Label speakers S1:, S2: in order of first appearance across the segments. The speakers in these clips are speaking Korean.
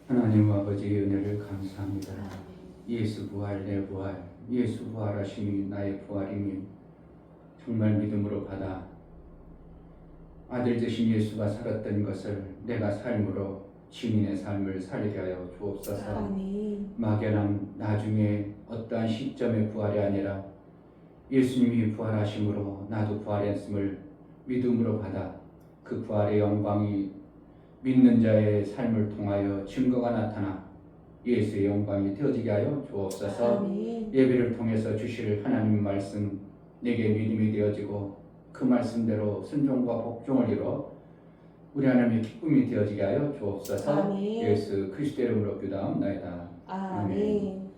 S1: 하나님 아버지의 은혜를 감사합니다. 예수 부활 내 부활, 예수 부활하심이 나의 부활이니 정말 믿음으로 받아 아들 되신 예수가 살았던 것을 내가 삶으로 증인의 삶을 살게 하여 주옵소서.
S2: 아멘.
S1: 막연한 나중에 어떠한 시점의 부활이 아니라 예수님이 부활하심으로 나도 부활했음을 믿음으로 받아 그 부활의 영광이 믿는 자의 삶을 통하여 증거가 나타나 예수의 영광이 되어지게 하여 주옵소서.
S2: 아멘.
S1: 예배를 통해서 주실 하나님 말씀 내게 믿음이 되어지고 그 말씀대로 순종과 복종을 이뤄 우리 하나님의 기쁨이 되어지게 하여 주옵소서.
S2: 아멘.
S1: 예수 그리스도의 이름으로 기도하옵나이다.
S2: 아멘.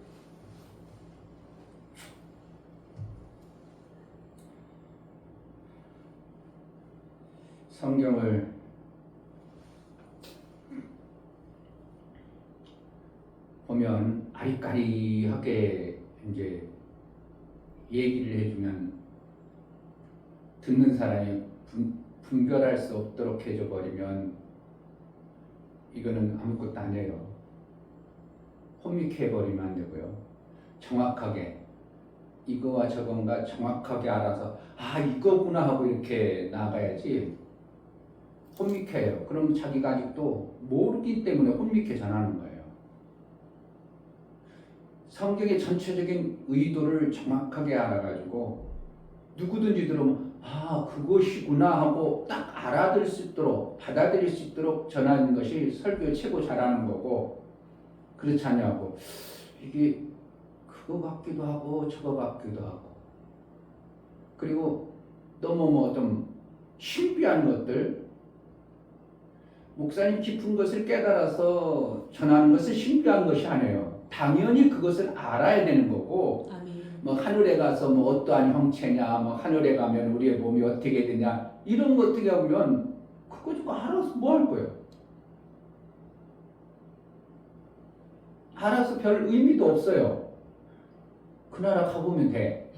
S1: 성경을 보면 아리까리하게 이제 얘기를 해주면 듣는 사람이 분별할 수 없도록 해줘 버리면 이거는 아무것도 아니에요. 혼미케 해버리면 안 되고요. 정확하게 이거와 저건가 정확하게 알아서 이거구나 하고 이렇게 나가야지. 혼미케해요. 그럼 자기가 아직도 모르기 때문에 혼미케 전하는 거예요. 성경의 전체적인 의도를 정확하게 알아가지고 누구든지 들으면 그것이구나 하고 딱 알아들을 수 있도록 받아들일 수 있도록 전하는 것이 설교 최고 잘하는 거고, 그렇지 않냐고 이게 그거 같기도 하고 저거 같기도 하고, 그리고 너무 좀 신비한 것들, 목사님 깊은 것을 깨달아서 전하는 것은 신비한 것이 아니에요. 당연히 그것을 알아야 되는 거고,
S2: 아멘.
S1: 하늘에 가서 어떠한 형체냐, 하늘에 가면 우리의 몸이 어떻게 되냐, 이런 거 어떻게 하면 그거 좀 알아서 뭐 할 거예요? 알아서 별 의미도 없어요. 그 나라 가보면 돼.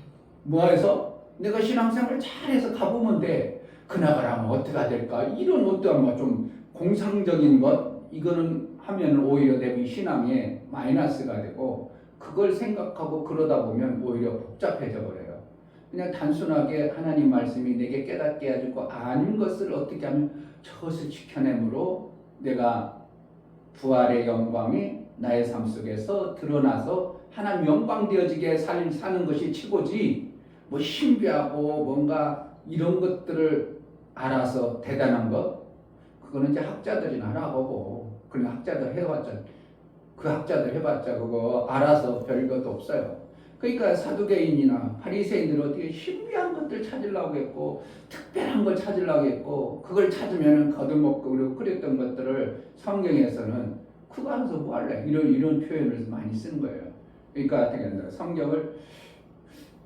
S1: 뭐 해서? 내가 신앙생활 잘해서 가보면 돼. 그 나라라면 어떻게 될까? 이런 어떠한 좀 공상적인 것, 이거는 하면 오히려 내 신앙에 마이너스가 되고, 그걸 생각하고 그러다 보면 오히려 복잡해져 버려요. 그냥 단순하게 하나님 말씀이 내게 깨닫게 해주고 아는 것을 어떻게 하면 저것을 지켜내므로 내가 부활의 영광이 나의 삶 속에서 드러나서 하나님 영광 되어지게 사는 것이 최고지, 신비하고 뭔가 이런 것들을 알아서 대단한 것, 그거는 이제 학자들이나 알아보고, 그런 학자들 해봤자, 그 학자들 해봤자 그거 알아서 별것도 없어요. 그러니까 사두개인이나 바리새인들은 어떻게 신비한 것들 찾으려고 했고 특별한 걸 찾으려고 했고, 그걸 찾으면 거듭먹고 그리고 그랬던 것들을 성경에서는 그거 알아서 뭐 할래? 이런 표현을 많이 쓰는 거예요. 그러니까 어떻게 한다? 성경을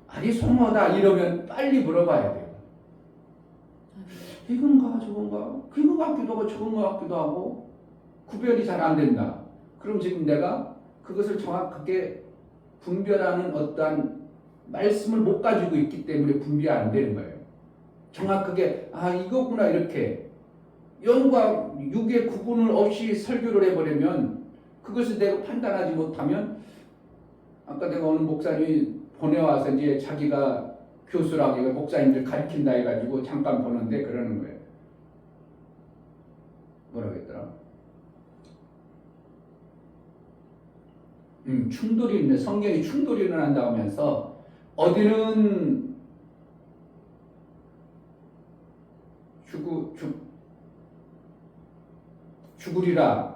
S1: 아리송하다 이러면 빨리 물어봐야 돼요. 이건가 저건가? 그거 같기도 하고 저건 것 같기도 하고 구별이 잘 안 된다. 그럼 지금 내가 그것을 정확하게 분별하는 어떠한 말씀을 못 가지고 있기 때문에 분별이 안 되는 거예요. 정확하게 이거구나 이렇게 영과 육의 구분을 없이 설교를 해버리면, 그것을 내가 판단하지 못하면, 아까 내가 오늘 목사님이 보내와서 이제 자기가 교수라고 목사님들 가르친다 해가지고 잠깐 보는데 그러는 거예요. 뭐라고 했더라? 충돌이 있네. 성경이 충돌이 일어난다고 하면서 어디는 죽으리라,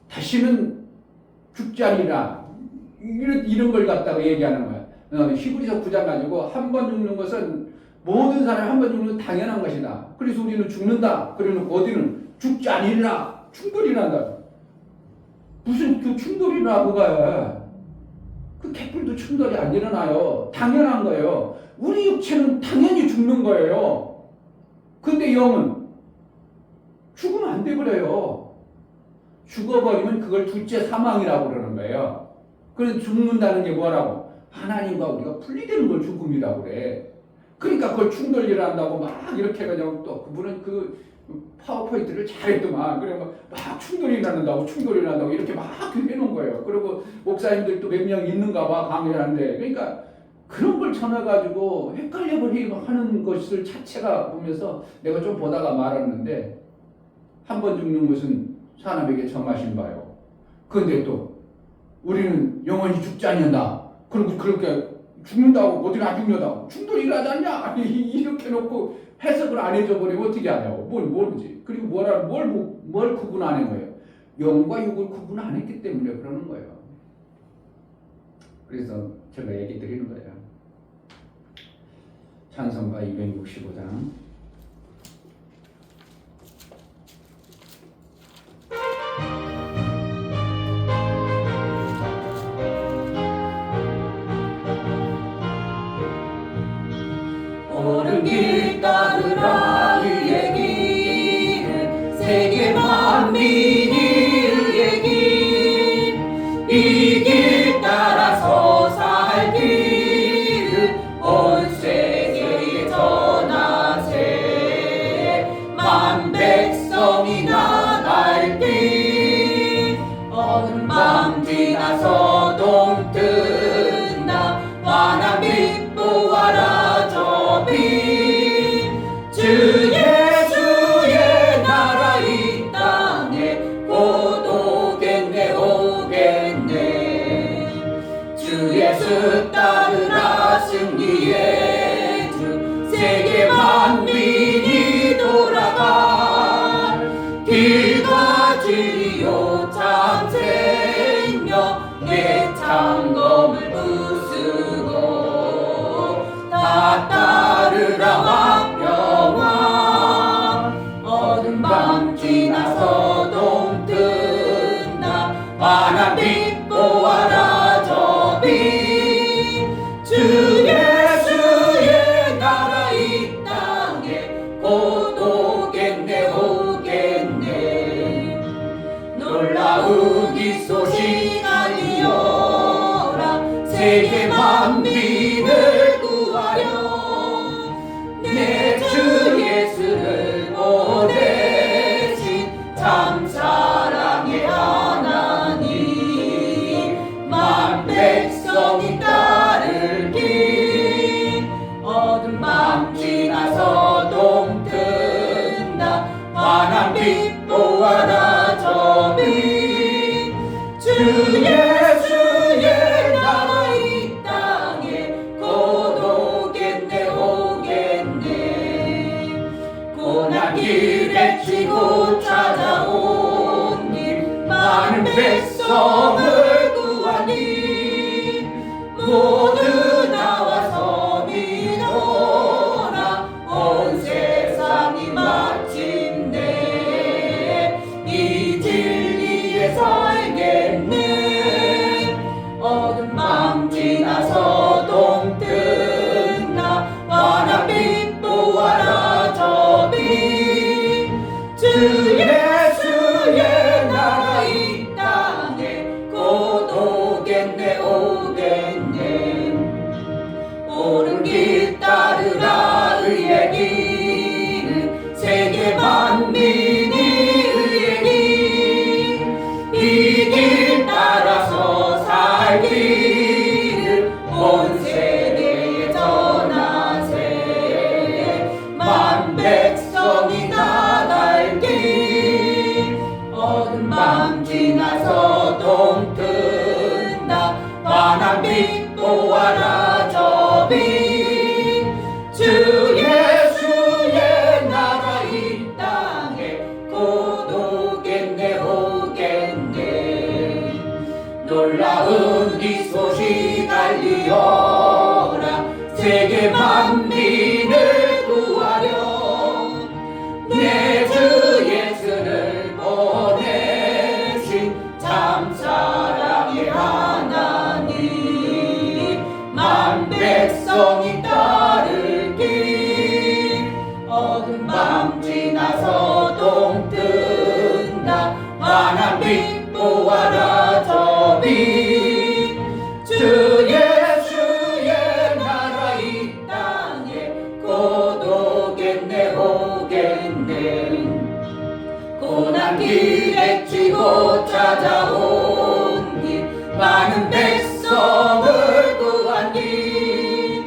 S1: 다시는 죽지 않으리라, 이런 걸 갖다가 얘기하는 거야. 히브리서 9장 가지고 한 번 죽는 것은 모든 사람이 한 번 죽는 건 당연한 것이다. 그래서 우리는 죽는다. 그러는 어디는 죽지 않으리라, 충돌이 난다. 무슨 그 충돌이 나고가요? 그 개뿔도 충돌이 안 일어나요. 당연한 거예요. 우리 육체는 당연히 죽는 거예요. 근데 영은 죽으면 안 돼버려요. 죽어버리면 그걸 둘째 사망이라고 그러는 거예요. 그래서 죽는다는 게 뭐라고? 하나님과 우리가 분리되는 걸 죽음이라고 그래. 그러니까 그걸 충돌 일어난다고 막 이렇게 그냥 또 그분은 그 파워포인트를 잘했더만. 그래 막 충돌이 난다고 이렇게 막 해놓은 거예요. 그리고 목사님들도 몇 명 있는가 봐 강의하는데. 그러니까 그런 걸 전해가지고 헷갈려버리고 하는 것을 자체가 보면서 내가 좀 보다가 말았는데, 한 번 죽는 것은 사람에게 정하신 바요. 그런데 또 우리는 영원히 죽지 않는다. 그리고 그렇게 죽는다고 어디는 안 죽는다고 충돌이 일어나지 않냐 이렇게 놓고 해석을 안 해줘 버리면 어떻게 하냐고. 모르지. 그리고 뭘 구분 안 한 거예요. 영과 육을 구분 안 했기 때문에 그러는 거예요. 그래서 제가 얘기 드리는 거예요. 찬송가 265장.
S3: 옳은 길 따르라 의의 길 세계 만민이 의의 길 이 길 따라서 살 길 온 세계에 전하세 만 백성이 나갈 길 어느 밤 지나서 동 뜬다 환한 빛 보아라 주 예수의 나라 이 땅에 곧 오겠네 오겠네 주 예수 따르라 승리의 주 세계 만민이 돌아가 길과 진리요 참 생명 내 창검을 부수고 다 따르라 어두운 밤 지나서 동 뜬다 환한 빛 보아라 저 빛 주 예수의 나라 이 땅에 곧 오겠네 오겠네 놀라운 이 소식 알리어라 세계 만민을 구하여 내 주 예수를 보내신 참 사랑의 하나님 만 백성이 따를 길 어두운 밤 지나서 동 뜬다 환한 빛 보아라 저 빛 주 예수의 나라 이 땅에 곧 오겠네 오겠네 고난 길에 치고 찾아온 일 많은 백성을 구하니 모두 나와서 믿어라 온 세상이 마침내 이 진리에 살겠네 어두운 밤 지나서 동 뜬다 환한 빛 보아라 저 빛 주 예수의 나라 이 땅에 곧 오겠네 오겠네 옳은 길 따르라 의의 길 세계 만민이 의의 길이 길 따라서 살 길 온 세계에 전하세 만 백성이 나갈 길 어두운 밤 지나서 동 뜬다 환한 빛 보아라 저 빛 주 예수의 나라 이 땅에 곧 오겠네 오겠네 놀라운 이 소식 알리어라 세계 만민을 구하려 내 주 예수를 보내신 참 사랑의 하나님 만 고난길에 치고 찾아온 길 많은 백성을 구한 길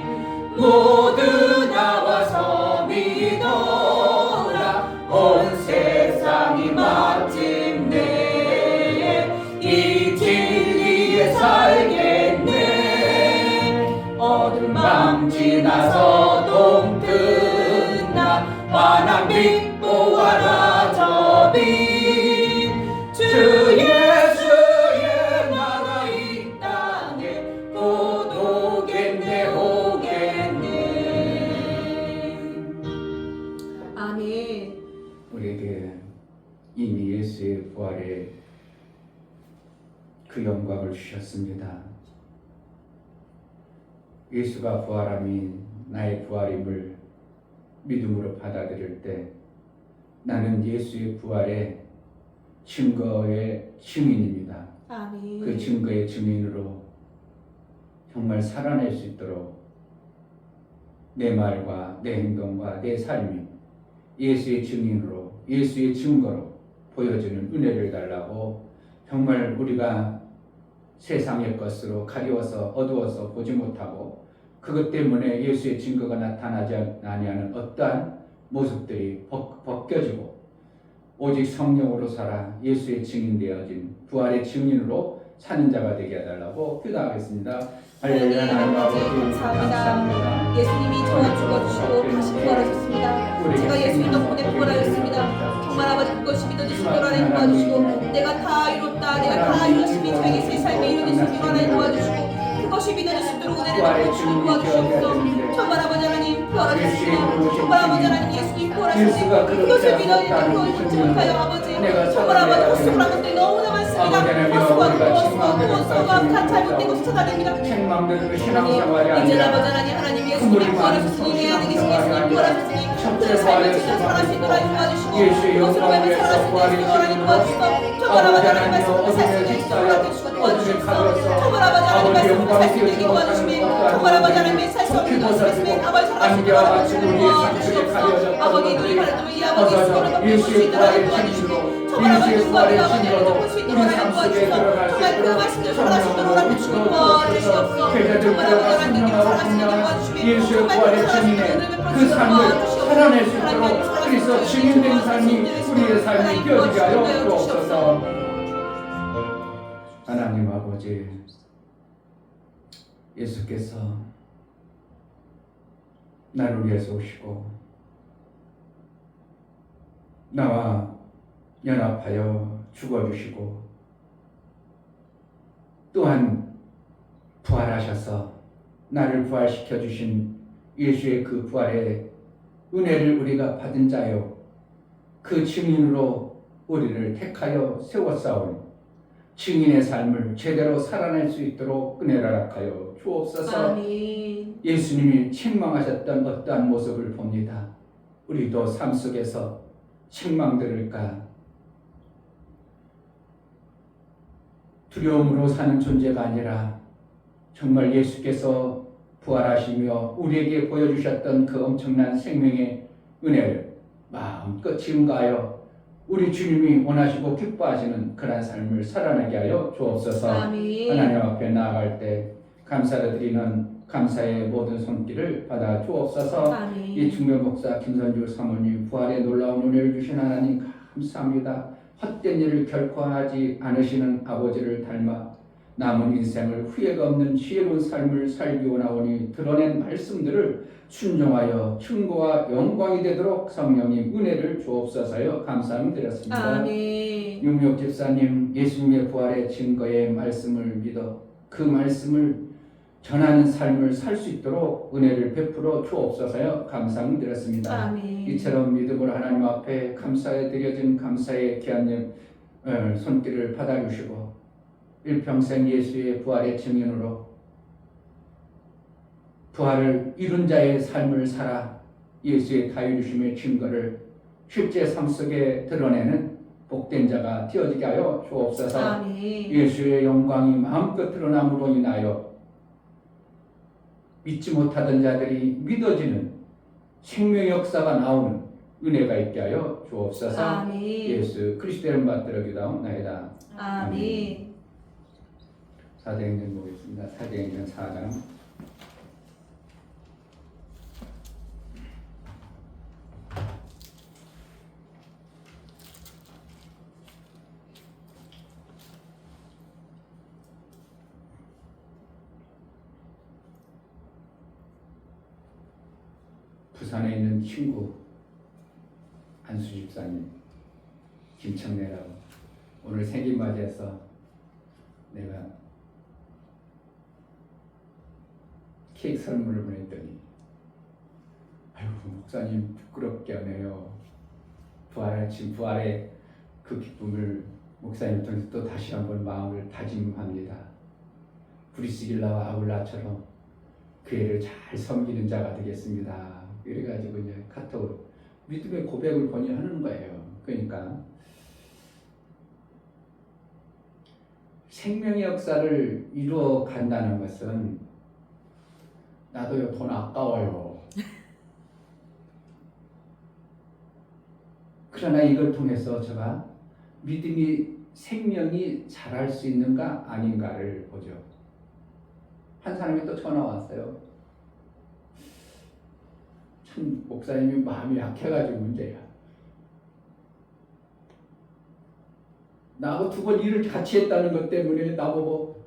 S3: 모두 나와서 믿어라 온 세상이 마침내 이 진리에 살겠네 어두운 밤 지나서 동트나 환한 빛 보아라 저 빛 주 예수의 나라 이 땅에 곧 오겠네 오겠네.
S2: 아멘.
S1: 우리에게 이미 예수의 부활에 그 영광을 주셨습니다. 예수가 부활함이 나의 부활임을 믿음으로 받아들일 때 나는 예수의 부활의 증거의 증인입니다.
S2: 아멘.
S1: 그 증거의 증인으로 정말 살아낼 수 있도록 내 말과 내 행동과 내 삶이 예수의 증인으로 예수의 증거로 보여주는 은혜를 달라고 정말 우리가 세상의 것으로 가려워서 어두워서 보지 못하고 그것 때문에 예수의 증거가 나타나지 아니하는 어떠한 모습들이 벗겨지고 오직 성령으로 살아 예수의 증인되어진 부활의 증인으로 사는 자가 되게 해달라고 기도하겠습니다. 할렐루야. 하나님 아버지 감사합니다.
S2: 예수님이 저와 죽어주시고 다시 부활하셨습니다. 제가 예수님 덕분에 부활하였습니다. 정말 아버지 그것이 믿어주시고 하나님 도와주시고 내가 다 이뤘다 내가 다 이뤘으니 저에게 새 삶이 이루어지시기 하나님 도와주시고 그것이 믿어주시도록 은혜를 베푸시고 도와주시옵소서. 정말 아버지 하나님 부활하셨으니 정말 아버지 하나님 예수님 부활하셨으니 그것을 믿어야 되는 못하여 아버지 정말 아버지 헛수고를 한 것들이 너무나 많습니다. 헛수고가 다 잘못된 것을 찾아냅니다.
S1: 책망되는 신앙생활이
S2: 이제 아버지
S1: 아니라
S2: 하나님 예수님 부활하셨으니 내 안에 계신 예수님 부활하셨으니 그 삶을 진짜 살아갈 수 있도록 도와주시고 그것으로 하면 살아갈 수 있도록 하나님 도와주시고 정말 아버지 하나님 말씀을 살수 있는 인생을 도와주시고 도와주시옵소서. 정말 아버지 하나님 말씀을 살수 있는 인생을 도와주시며 정말 아버지 하나님 살수 없는 것을 말씀에 아버지 살아갈 수 있도록 도와주시옵소서. 아버지 눈이 가려주면 이 아버지 수고를 덮을 수 있도록 도와주시고 정말 아버지 누구와의 아버지 하나님 볼수 있도록 하나님 도와주시고 정말 그 말씀을 살아갈 수 있도록 하나님 도와주시옵소서. 정말 아버지 하나님 살아갈 수 있도록 도와주시며 정말 그 말씀을
S1: 그 삶을 살아낼 수 있도록 그래서 증인된 삶이 우리의 삶이 되어지게 하여 주옵소서. 하나님 아버지 예수께서 나를 위해서 오시고 나와 연합하여 죽어주시고 또한 부활하셔서 나를 부활시켜 주신 예수의 그 부활의 은혜를 우리가 받은 자요 그 증인으로 우리를 택하여 세워싸온 증인의 삶을 제대로 살아낼 수 있도록 은혜를 허락하여 주옵소서.
S2: 아멘.
S1: 예수님이 책망하셨던 어떠한 모습을 봅니다. 우리도 삶 속에서 책망들을까 두려움으로 사는 존재가 아니라 정말 예수께서 부활하시며 우리에게 보여주셨던 그 엄청난 생명의 은혜를 마음껏 증거하여 우리 주님이 원하시고 기뻐하시는 그러한 삶을 살아내게 하여 주옵소서.
S2: 아멘.
S1: 하나님 앞에 나아갈 때 감사를 드리는 감사의 모든 손길을 받아 주옵소서.
S2: 아멘.
S1: 이 중면 목사 김선주 사모님 부활의 놀라운 은혜를 주신 하나님 감사합니다. 헛된 일을 결코 하지 않으시는 아버지를 닮아 남은 인생을 후회가 없는 지혜로운 삶을 살기 원하오니 드러낸 말씀들을 순종하여 충고와 영광이 되도록 성령님 은혜를 주옵소서요. 감사함 드렸습니다.
S2: 아멘.
S1: 윤미옥 집사님 예수님의 부활의 증거의 말씀을 믿어 그 말씀을 전하는 삶을 살 수 있도록 은혜를 베풀어 주옵소서요. 감사함 드렸습니다.
S2: 아멘.
S1: 이처럼 믿음으로 하나님 앞에 감사에 드려진 감사의 귀한 손길을 받아주시고 일평생 예수의 부활의 증인으로 부활을 이룬 자의 삶을 살아 예수의 다이루심의 증거를 실제 삶 속에 드러내는 복된 자가 되어지게 하여 주옵소서.
S2: 아멘.
S1: 예수의 영광이 마음껏 드러남으로 인하여 믿지 못하던 자들이 믿어지는 생명의 역사가 나오는 은혜가 있게 하여 주옵소서.
S2: 아멘.
S1: 예수 그리스도의 이름 받들어 기도하옵나이다.
S2: 아멘.
S1: 사도행전 보겠습니다. 사도행전 4장. 부산에 있는 친구 안수 집사님 김청래라고 오늘 생일 맞이해서 내가 케이크 선물을 보냈더니 아유 목사님 부끄럽게 하네요. 지금 부활의 그 기쁨을 목사님 통해서 또 다시 한번 마음을 다짐합니다. 브리스길라와 아굴라처럼 그 애를 잘 섬기는 자가 되겠습니다. 이래가지고 이제 카톡으로 믿음의 고백을 본인이 하는 거예요. 그러니까 생명의 역사를 이루어 간다는 것은 나도요 돈 아까워요. 그러나 이걸 통해서 제가 믿음이 생명이 자랄 수 있는가 아닌가를 보죠. 한 사람이 또 전화 왔어요. 참 목사님이 마음이 약해가지고 문제야. 나하고 2번 일을 같이 했다는 것 때문에 나보고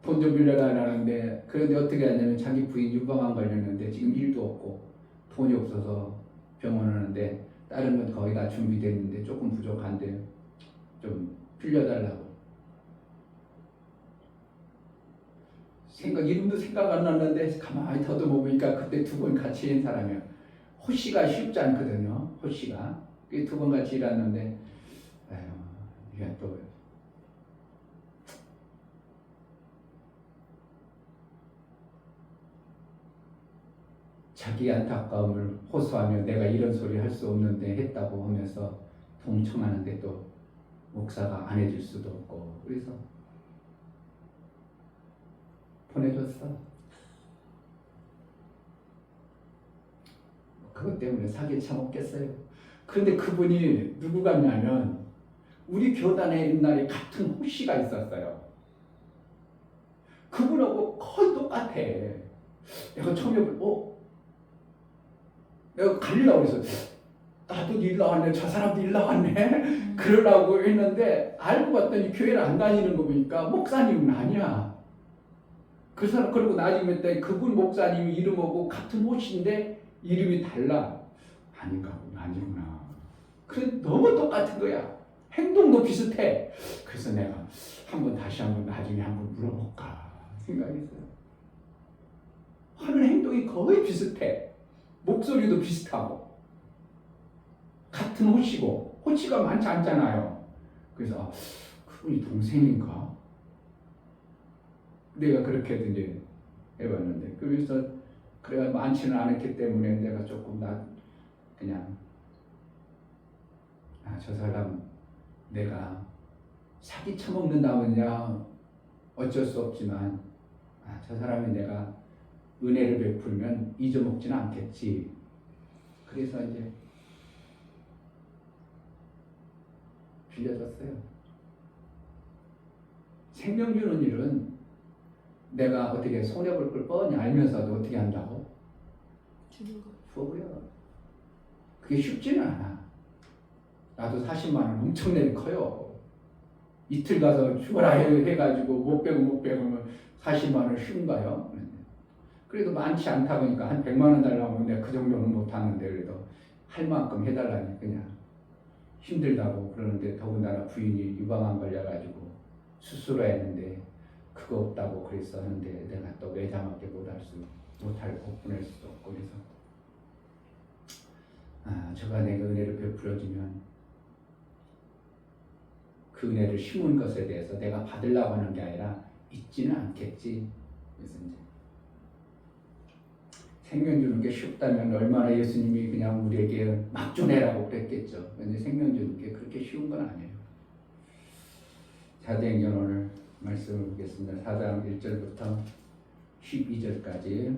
S1: 돈 좀 빌려라 하는데 그런데 어떻게 하냐면 자기 부인 유방암 걸렸는데 지금 일도 없고 돈이 없어서 병원 하는데 다른 건 거의 다 준비됐는데 조금 부족한데 좀 빌려달라고. 이름도 생각 안 났는데 가만히 더듬어보니까 그때 2번 같이 일한 사람이야. 호씨가 쉽지 않거든요. 호씨가 2번 같이 일했는데 아유 이게 또 자기 안타까움을 호소하며 내가 이런 소리 할 수 없는데 했다고 하면서 동청하는데 또 목사가 안 해줄 수도 없고 그래서 보내줬어. 그것 때문에 사기 참았겠어요. 그런데 그분이 누구 같냐면 우리 교단에 옛날에 같은 호씨가 있었어요. 그분하고 거의 똑같아. 내가 처음에 내가 갈리려고 그랬어. 나도 일 나왔네. 저 사람도 일 나왔네. 그러라고 했는데 알고 봤더니 교회를 안 다니는 거 보니까 목사님은 아니야. 그리고 나중에 했더니 그분 목사님이 이름하고 같은 옷인데 이름이 달라. 아니구나. 그래 너무 똑같은 거야. 행동도 비슷해. 그래서 내가 다시 한번 나중에 한번 물어볼까 생각했어요. 하는 행동이 거의 비슷해. 목소리도 비슷하고 같은 호치고 호치가 많지 않잖아요. 그래서 그분이 동생인가? 내가 그렇게 이제 해봤는데 그래서 그래가 많지는 않았기 때문에 내가 조금 그냥 저 사람 내가 사기 쳐먹는다면야 어쩔 수 없지만 저 사람이 내가 은혜를 베풀면 잊어먹지는 않겠지. 그래서 이제 빌려줬어요. 생명 주는 일은 내가 어떻게 손해볼 걸 뻔히 알면서도 어떻게 한다고?
S2: 주는 거.
S1: 주어버려. 그게 쉽지는 않아. 나도 40만 원 엄청나게 커요. 이틀 가서 죽어라 해가지고 못 빼고 40만 원 쉬운가요? 그래도 많지 않다 보니까 한 100만 원 달라고 하면 내가 그 정도는 못하는데 그래도 할 만큼 해달라니 그냥 힘들다고 그러는데 더군다나 부인이 유방암 걸려가지고 수술을 했는데 그거 없다고 그랬었는데 내가 또 매장밖에 못하고 보낼 수도 없고 그래서 저가 내가 은혜를 베풀어주면 그 은혜를 심은 것에 대해서 내가 받으려고 하는 게 아니라 잊지는 않겠지. 그래서 이제 생명 주는 게 쉽다면 얼마나 예수님이 그냥 우리에게 막 주내라고 그랬겠죠. 그런데 생명 주는 게 그렇게 쉬운 건 아니에요. 사도행전 오늘 말씀을 보겠습니다. 4장 1절부터 12절까지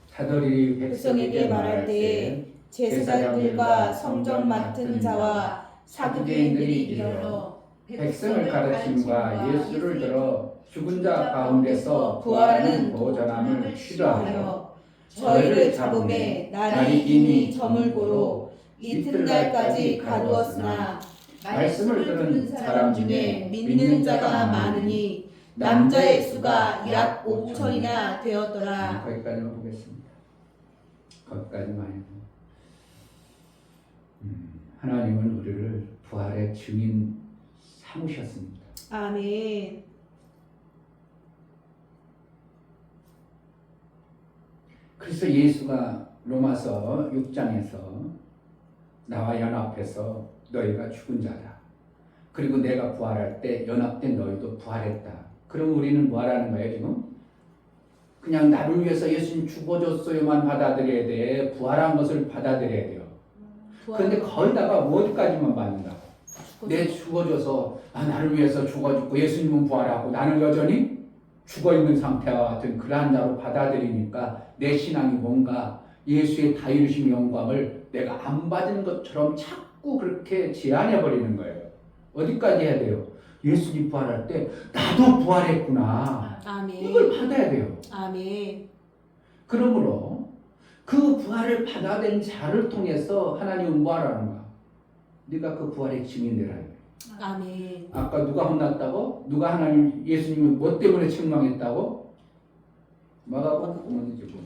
S1: 사도들이 백성에게 말할 때
S2: 제사장들과 성전 맡은 자와 사두개인들이 이르러
S1: 백성을 가르침과 예수를 들어 죽은 자 가운데서 부활하는 보전함을 싫어하여
S2: 저희를 잡음에 날이 이미 저물고로 이튿날까지 가두었으나 말씀을 들은 사람 중에 믿는 자가 많으니 남자의 수가 약 5천이나 되었더라.
S1: 거기까지만 보겠습니다. 거기까지만 해도 하나님은 우리를 부활의 증인 삼으셨습니다.
S2: 아멘.
S1: 그래서 예수가 로마서 6장에서 나와 연합해서 너희가 죽은 자다. 그리고 내가 부활할 때 연합된 너희도 부활했다. 그럼 우리는 뭐 하라는 거예요 지금? 그냥 나를 위해서 예수님 죽어줬어요만 받아들여야 돼. 부활한 것을 받아들여야 돼요. 그런데 거기다가 어디까지만 받는다고? 내 죽어줘서 나를 위해서 죽어줬고 예수님은 부활하고 나는 여전히 죽어있는 상태와 같은 그러한 자로 받아들이니까 내 신앙이 뭔가 예수의 다이루심 영광을 내가 안 받은 것처럼 자꾸 그렇게 제한해버리는 거예요. 어디까지 해야 돼요? 예수님 부활할 때 나도 부활했구나.
S2: 아멘.
S1: 이걸 받아야 돼요.
S2: 아멘.
S1: 그러므로 그 부활을 받아낸 자를 통해서 하나님은 뭐하라는가? 네가 그 부활의 증인되라.
S2: 아멘.
S1: 아까 누가 혼났다고? 누가 하나님 예수님을 뭐 때문에 책망했다고? 마가복음 보면 지금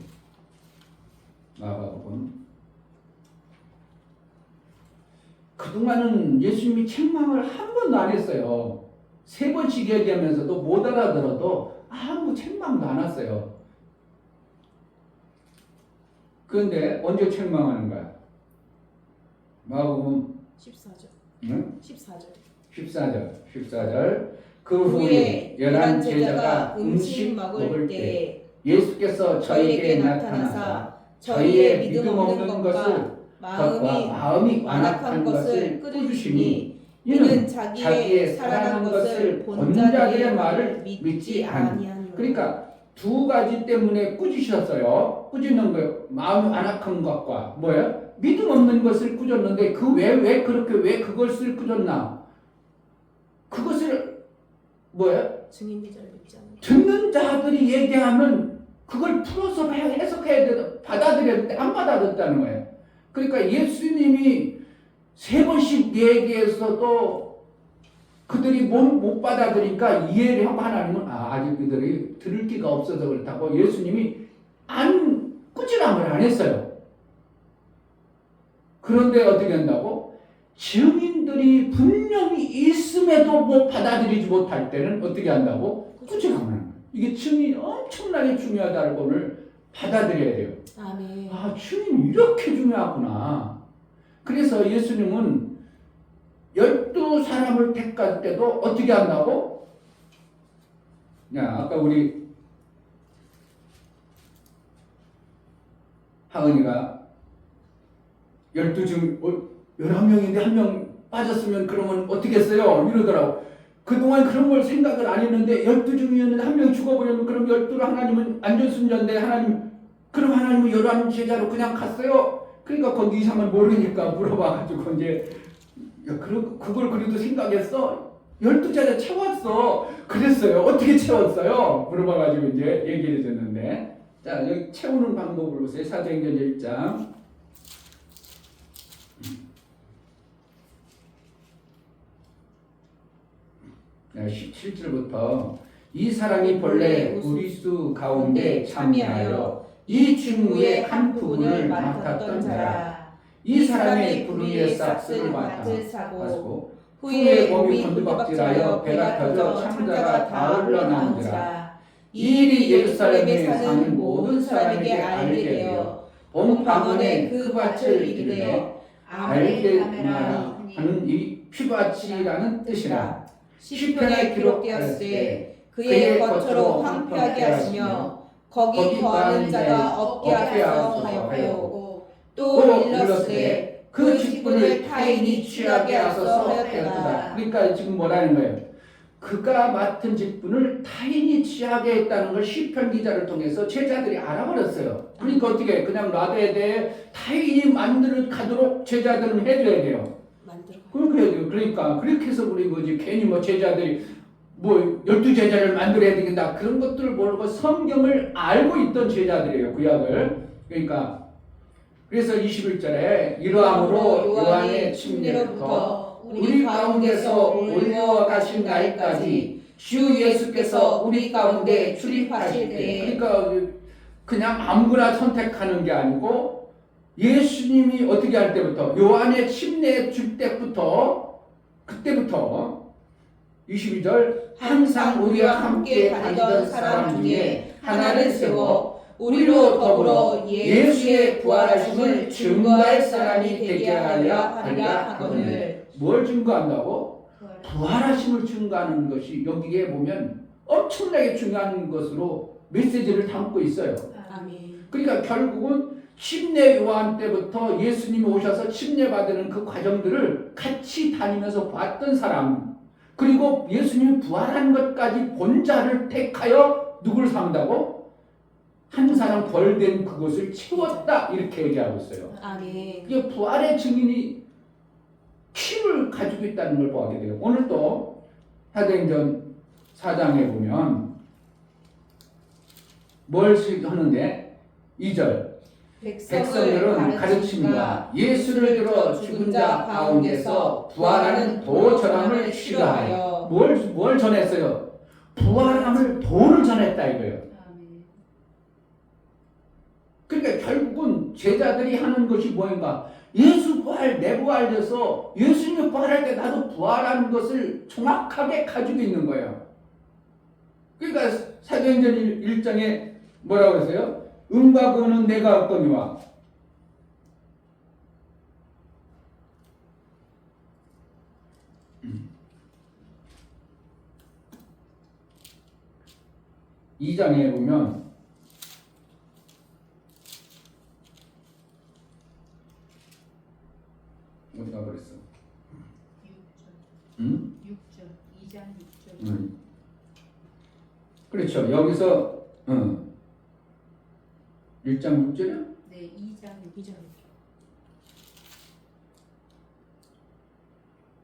S1: 마가복음 그동안은 예수님이 책망을 한 번도 안 했어요. 3번씩 얘기하면서도 못 알아들어도 아무 책망도 안 왔어요. 그런데 언제 책망하는 거야? 마가복음
S2: 14절.
S1: 응?
S2: 14절.
S1: 14절 그 후에 11 제자가 음식 먹을 때 예수께서 저에게 나타나사 저희의 믿음 없는 것을 마음이 완악한 것을 꾸짖으시니 이는 자기의 살아난 것을 본 자들의 말을 믿지 아니하니라. 그러니까 두 가지 때문에 꾸짖으셨어요. 꾸짖는 거예요. 마음이 완악한 것과 뭐예요? 믿음 없는 것을 꾸짖는데 그 왜 그렇게 왜 그것을 꾸짖나? 그것을 뭐예요?
S2: 증인되자를 믿지 않는
S1: 듣는 자들이 얘기하면 그걸 풀어서 해석해야 돼. 받아들여야 되는데 안 받아들였다는 거예요. 그러니까 예수님이 3번씩 얘기해서도 그들이 못 받아들이니까 이해를 하고 하나님은 아직 그들이 들을 기가 없어서 그렇다고 예수님이 꾸지람을 안 했어요. 그런데 어떻게 한다고? 증인들이 분명히 있음에도 받아들이지 못할 때는 어떻게 한다고? 꾸지람을 하는 거예요. 이게 증인이 엄청나게 중요하다는 것을 받아들여야 돼요.
S2: 아멘.
S1: 증인이 이렇게 중요하구나. 그래서 예수님은 12사람을 택할 때도 어떻게 한다고? 아까 우리 하은이가 11중 11명인데 1명 빠졌으면 그러면 어떻게 했어요? 이러더라고. 그동안 그런 걸 생각을 안 했는데 12중이었는데 1명 죽어버리면 그럼 12로 하나님은 안전순전데 그럼 하나님은 11제자로 그냥 갔어요? 그러니까 거기 이상을 모르니까 물어봐가지고 이제 그걸 그래도 생각했어? 12제자 채웠어. 그랬어요. 어떻게 채웠어요? 물어봐가지고 이제 얘기해 줬는데 자 여기 채우는 방법을 보세요. 사도행전 1장 17절부터 이 사람이 본래 우리 수 가운데 참여하여 이 직무의 한 부분을 맡았던 자라. 이 사람의 불의의 싹스를 맡았고 후에 몸이 곤두박질하여 배가 터져 창자가 다 흘러나온지라. 이 일이 예루살렘에 사는 모든 사람에게 알게 되어 온 방언에 그 밭을 이르되 알게마라 하는 이 피밭이라는 뜻이라. 시편에 기록되었으되 그의 거처로 황폐하게 하시며 거기 거하는 자가 없게 하소서 하였고 또 일렀으되 그 직분을 타인이 취하게 하소서 하였다. 그러니까 지금 뭐라는 거예요? 그가 맡은 직분을 타인이 취하게 했다는 걸 시편 기자를 통해서 제자들이 알아버렸어요. 그러니까 어떻게 그냥 놔둬야 돼? 타인이 만들어 가도록 제자들은 해줘야 돼요. 그래야 돼요. 그러니까 그렇게 해서 우리 뭐지 괜히 뭐 제자들이 뭐 12제자를 만들어야 되겠다 그런 것들을 모르고 성경을 알고 있던 제자들이에요. 구약을. 그러니까 그래서 21절에 이러함으로 요한의 침례로부터 우리 가운데서 올려가신 날까지 주 예수께서 우리 가운데 출입하실 때, 그러니까 그냥 아무거나 선택하는 게 아니고 예수님이 어떻게 할 때부터 요한의 침례 줄 때부터 그때부터 22절 항상 우리와 함께 다니던 사람 중에 하나를 세워 우리로 더불어 예수의 부활하심을 증거할 사람이 되게 하려 하거늘. 뭘 증거한다고? 부활하심을 증거하는 것이 여기에 보면 엄청나게 중요한 것으로 메시지를 담고 있어요.
S2: 아멘.
S1: 그러니까 결국은 침례 요한 때부터 예수님이 오셔서 침례 받는 그 과정들을 같이 다니면서 봤던 사람, 그리고 예수님이 부활한 것까지 본 자를 택하여 누구를 삼는다고? 한 사람 벌된 그것을 채웠다 이렇게 얘기하고 있어요.
S2: 아멘.
S1: 그게 부활의 증인이 힘을 가지고 있다는 걸 보게 돼요. 오늘 또 사도행전 4장에 보면 뭘 하는데 2절 백성들은 가르침과 예수를 들어 죽은 자 가운데서 부활하는 도 전함을 싫어하여 뭘 전했어요? 부활함을 도를 전했다 이거예요. 그러니까 결국은 제자들이 하는 것이 뭐인가? 예수 부활, 내 부활돼서 예수님이 부활할 때 나도 부활하는 것을 정확하게 가지고 있는 거예요. 그러니까 사도행전 1장에 뭐라고 했어요? 은과 금은 내가 얻거니와 이 장에 보면 어디가 그랬어?
S3: 6절 2장 6절
S1: 그렇죠. 여기서 1장 6절이요?
S3: 네 2장 6절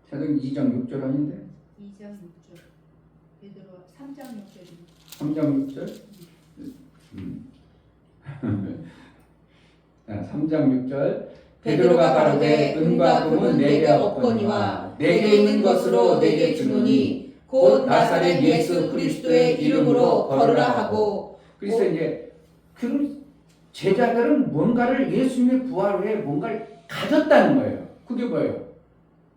S1: 사도행 2장 6절 아닌데?
S3: 2장 6절 베드로 3장 6절입니다.
S1: 3장 6절? 자, 3장 6절 베드로가 가로되 은과 금은 내게 없거니와 내게 있는 것으로 내게 주노니 곧 나사렛 예수 그리스도의 이름으로 걸으라 하고. 그래서 이제 그 제자들은 뭔가를 예수님의 부활 후에 뭔가를 가졌다는 거예요. 그게 뭐예요?